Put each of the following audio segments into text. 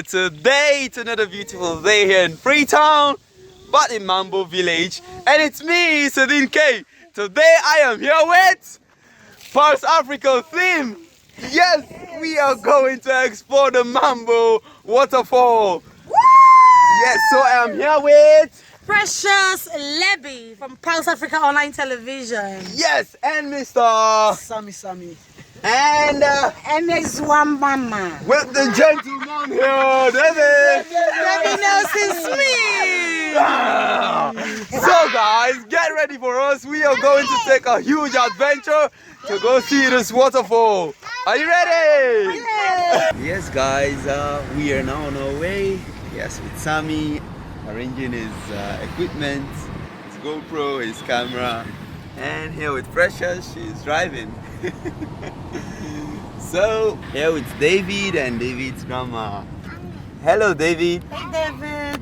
Today it's another beautiful day here in Freetown, but in MAMBO village, and it's me, Sadin K. Today I am here with PalsAfrika theme. Yes, we are going to explore the MAMBO waterfall. Yes, so I am here with Precious Lebby from PalsAfrika Online Television. Yes, and Mr. Sammy. And MS One Mama. with the gentleman here, David. Lebby Nelson Smith. So guys, get ready for us. We are going to take a huge adventure to go see this waterfall. Are you ready? Yes guys, we are now on our way. Yes, with Sammy arranging his equipment, his GoPro, his camera, and here with Precious, she's driving. So here with David and David's grandma. Hello David. Hey David.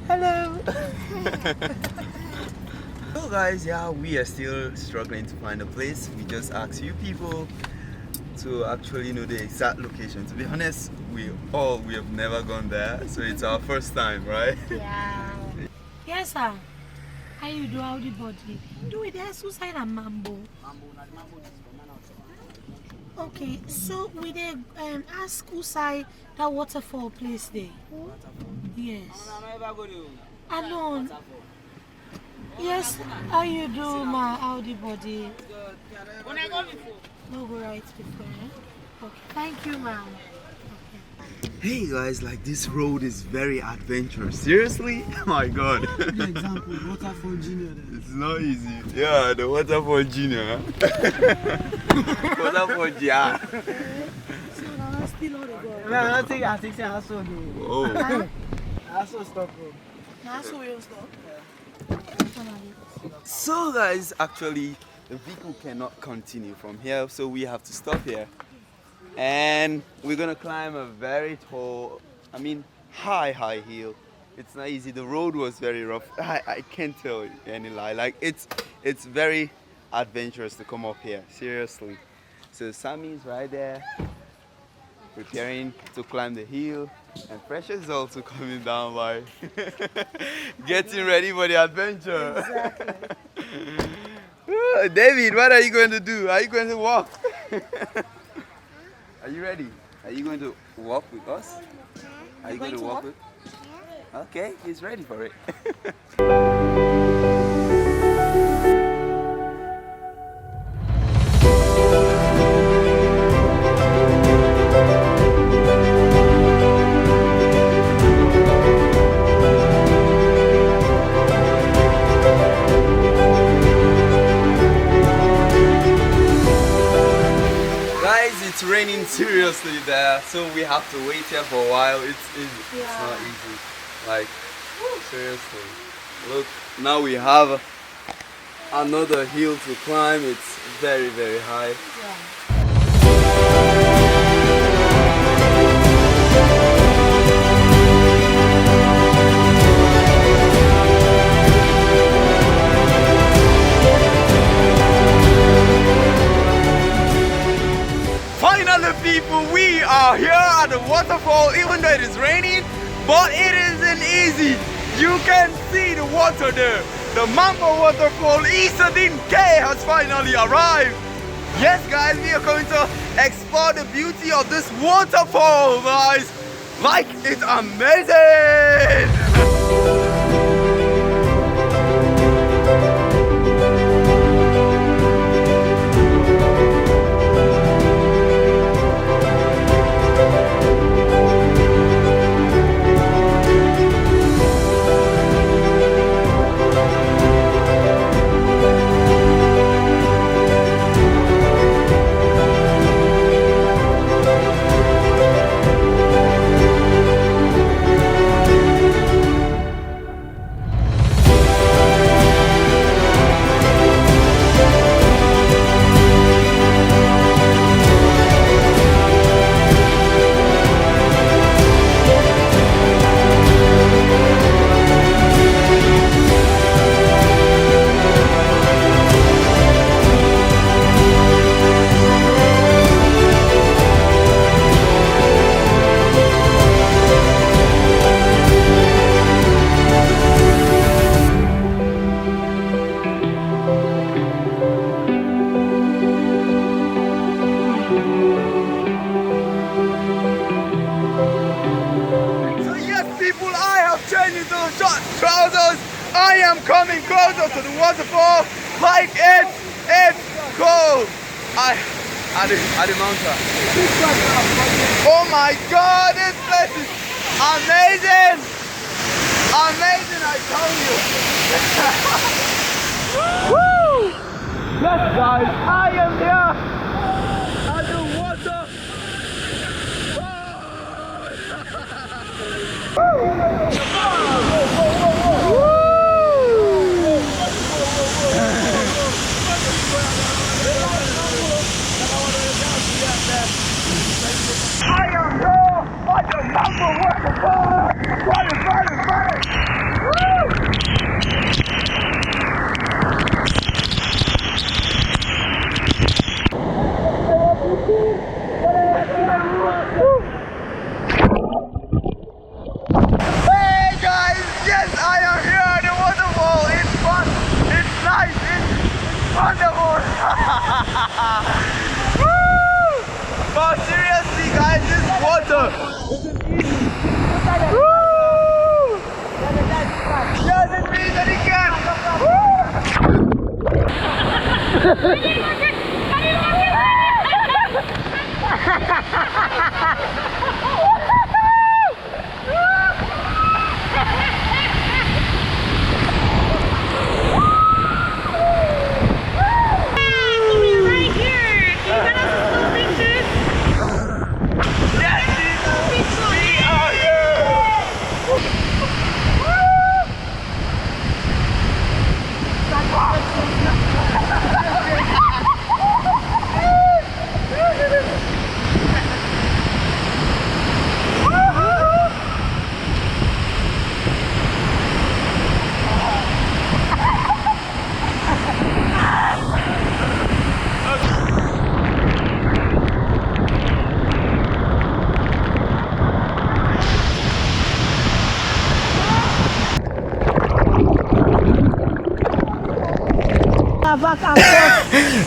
Hello. So guys, yeah, we are still struggling to find a place. We just asked few people to actually know the exact location. To be honest, we have never gone there, so it's our first time, right? Yeah. Yes sir. How you do how the body? Do it there suicide and mambo. Okay, so we dey ask Usai that waterfall place there. Yes. Alone. Yes, how you do ma how the body? When I go before. No go right before. Eh? Okay. Thank you, ma'am. Hey guys, like this road is very adventurous. Seriously? Oh my god. The example, waterfall junior. It's not easy. Yeah, the waterfall junior. Waterfall junior. So now still on the go. No, I think I have to do. Oh. I have to stop. Now so we stop. So guys, actually the vehicle cannot continue from here, so we have to stop here. And we're gonna climb a very tall, high hill. It's not easy. The road was very rough. I can't tell you any lie. Like it's very adventurous to come up here. Seriously. So Sammy's right there, preparing to climb the hill, and Precious is also coming down by getting ready for the adventure. Exactly. David, what are you going to do? Are you going to walk? Are you ready? Are you going to walk with us? Are you going to walk with? Okay, he's ready for it. It's raining seriously there, so we have to wait here for a while. It's not easy. Like, seriously. Look, now we have another hill to climb. It's very, very high. Finally people, we are here at the waterfall, even though it is raining, but it isn't easy. You can see the water there. The MAMBO waterfall Isadin K has finally arrived. Yes guys, we are going to explore the beauty of this waterfall, guys. Like, it's amazing. changing to the short trousers. I am coming closer to the waterfall. Like it's cold. At the mountain. Oh my God, this place is amazing. Amazing, I tell you. Woo! Yes, guys, I am here at the water. I am here at the MAMBO WATERFALL. Hey guys, yes, I am here at the waterfall. It's fun, it's nice, it's wonderful. Woo! But seriously guys, this water. Woo! Yes, it means that it can.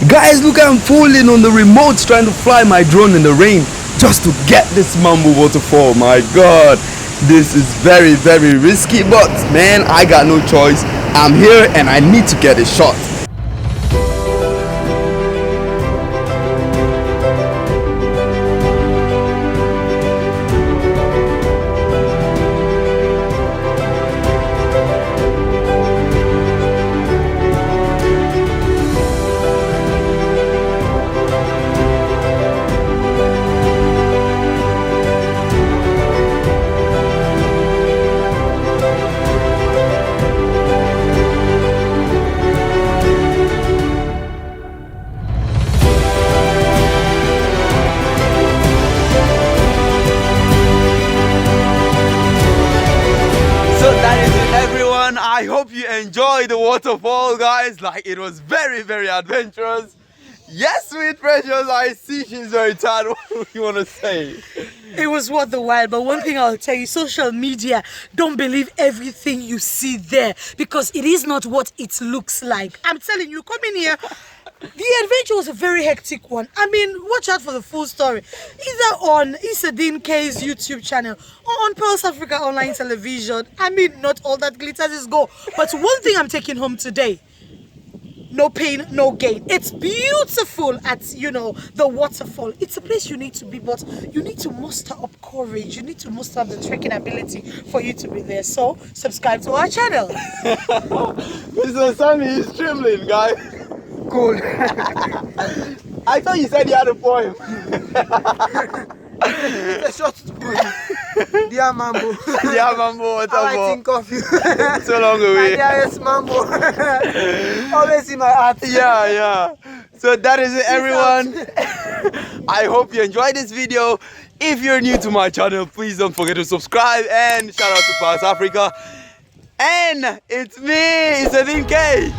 Guys, look, I'm falling on the remote trying to fly my drone in the rain just to get this MAMBO waterfall. My God, this is very, very risky, but man, I got no choice. I'm here and I need to get a shot. I hope you enjoyed the waterfall, guys. Like, it was very, very adventurous. Yes, sweet precious, I see she's very tired. What do you want to say? It was worth the while, but one thing I'll tell you, social media, don't believe everything you see there, because it is not what it looks like. I'm telling you, come in here. The adventure was a very hectic one. I mean, watch out for the full story. Either on Isadine K's YouTube channel or on PalsAfrika online television. I mean, not all that glitters is gold. But one thing I'm taking home today, no pain, no gain. It's beautiful at, you know, the waterfall. It's a place you need to be, but you need to muster up courage. You need to muster up the trekking ability for you to be there. So, subscribe to our channel. Mr. Sammy is trembling, guys. Cool. I thought you said you had a poem. It's a short poem. Dear MAMBO. Dear MAMBO, what's up? I think of you. So long away. My dearest MAMBO. Always in my heart. Yeah. So that is it, everyone. I hope you enjoyed this video. If you're new to my channel, please don't forget to subscribe and shout out to PalsAfrika. And it's me, Isadine K.